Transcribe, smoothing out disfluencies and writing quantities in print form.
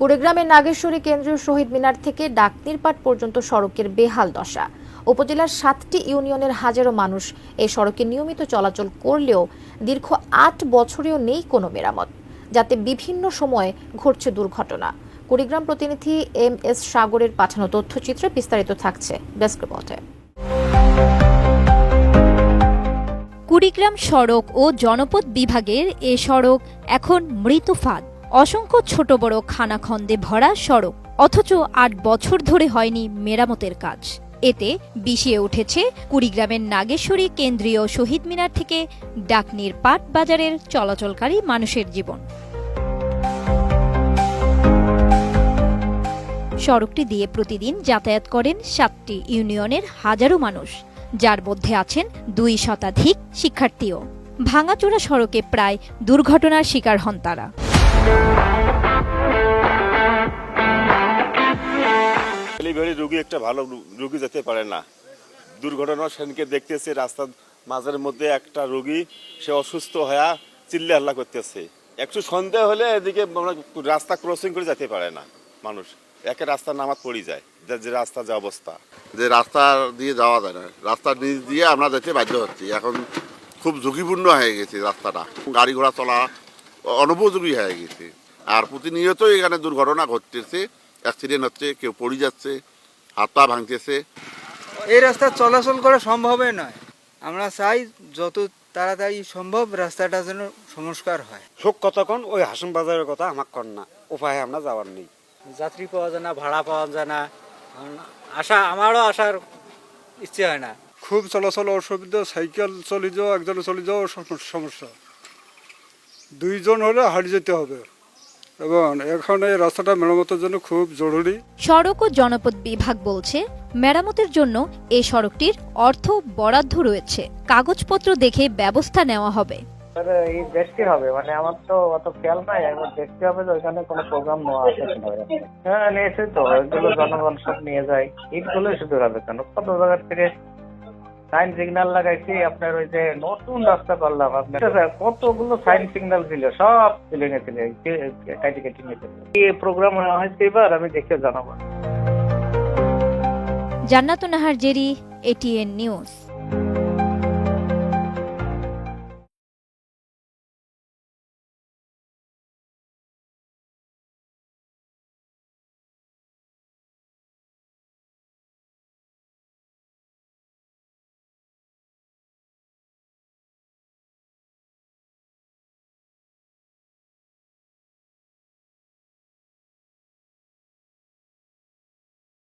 কুড়িগ্রামের নাগেশ্বরী কেন্দ্রীয় শহীদ মিনার থেকে ডাকনিরপাট পর্যন্ত সড়কের বেহাল দশা। উপজেলার 7টি ইউনিয়নের হাজারো মানুষ এই সড়কে নিয়মিত চলাচল করলেও দীর্ঘ 8 বছরেও নেই কোনো মেরামত, যাতে বিভিন্ন সময়ে ঘটছে দুর্ঘটনা। কুড়িগ্রাম প্রতিনিধি MS সাগরের পাঠানো তথ্যচিত্রে বিস্তারিত থাকছে ডেস্ক রিপোর্টে। কুড়িগ্রাম সড়ক ও জনপদ বিভাগের এ সড়ক এখন মৃত ফাঁদ। অসংখ্য ছোট বড় খানাখন্দে ভরা সড়ক, অথচ 8 বছর ধরে হয়নি মেরামতের কাজ। এতে বিষিয়ে উঠেছে কুড়িগ্রামের নাগেশ্বরী কেন্দ্রীয় শহীদ মিনার থেকে ডাকনিরপাট বাজারের চলাচলকারী মানুষের জীবন। সড়কটি দিয়ে প্রতিদিন যাতায়াত করেন 7টি ইউনিয়নের হাজারো মানুষ, যার মধ্যে আছেন 2 শতাধিক শিক্ষার্থীও। ভাঙাচোরা সড়কে প্রায় দুর্ঘটনার শিকার হন তারা। ডেলিভারি রোগী একটা ভালো রোগী যেতে পারে না। দুর্ঘটনা সেদিনকে দেখতেছে, রাস্তার মাঝের মধ্যে একটা রোগী সে অসুস্থ হয়ে চিল্লা হাল্লা করতেছে। একটু সন্দেহ হলে এদিকে রাস্তা ক্রসিং করে যেতে পারে না মানুষ, একে রাস্তার নামাজ পড়ে যায়। যে রাস্তা যে অবস্থা, যে রাস্তা দিয়ে যাওয়া যায় না, রাস্তার নিচ দিয়ে আমরা যেতে বাধ্য হচ্ছি। এখন খুব ঝুঁকিপূর্ণ হয়ে গেছে রাস্তাটা, গাড়ি ঘোড়া চলা অনুপযোগী হয়ে গেছে। আর প্রতিনিয়ত এখানে দুর্ঘটনা ঘটতেছে, অ্যাক্সিডেন্ট হচ্ছে, কেউ পড়ে যাচ্ছে, হাত পা ভাঙতেছে। এই রাস্তা চলাচল করা সম্ভবই নয়। আমরা চাই যত তাড়াতাড়ি সম্ভব রাস্তাটা যেন সংস্কার হয়। শোক কতক্ষণ ওই হাসন বাজারের কথা আমার কর না, উপায় আমরা যাওয়ার নেই। যাত্রী পাওয়া যায় না, ভাড়া পাওয়া যায় না, আমারও আসার ইচ্ছে হয় না। খুব চলাচল অসুবিধা, সাইকেল চলে যাওয়া, একজনে চলে যাওয়া সমস্যা, 2 জন হলে হারিয়ে যেতে হবে। এবং এখন এই রাস্তাটা মেরামতের জন্য খুব জরুরি। সড়ক ও জনপদ বিভাগ বলছে, মেরামতের জন্য এই সড়কটির অর্থ বরাদ্দ রয়েছে, কাগজপত্র দেখে ব্যবস্থা নেওয়া হবে। এই দেখতে হবে, মানে আমার তো অত খেয়াল নাই, একবার দেখতে হবে যে ওইখানে কোনো প্রোগ্রাম নেওয়া আছে কিনা। হ্যাঁ নিয়েছে তো, এগুলো জনগণ সব নিয়ে যায়। ইটগুলো শুধু হবে কেন, কত জায়গা থেকে সাইন সিগন্যাল লাগাইছি। আপনার ওই যে নতুন রাস্তা করলাম, আপনার কতগুলো সাইন সিগন্যাল ছিল, সব তুলে নিয়েছিল, কেটে কেটে নিয়েছিল। এই প্রোগ্রাম হয়েছে এবার, আমি দেখে জানাবো। জান্নাতুন নাহার জেরি, ATN নিউজ।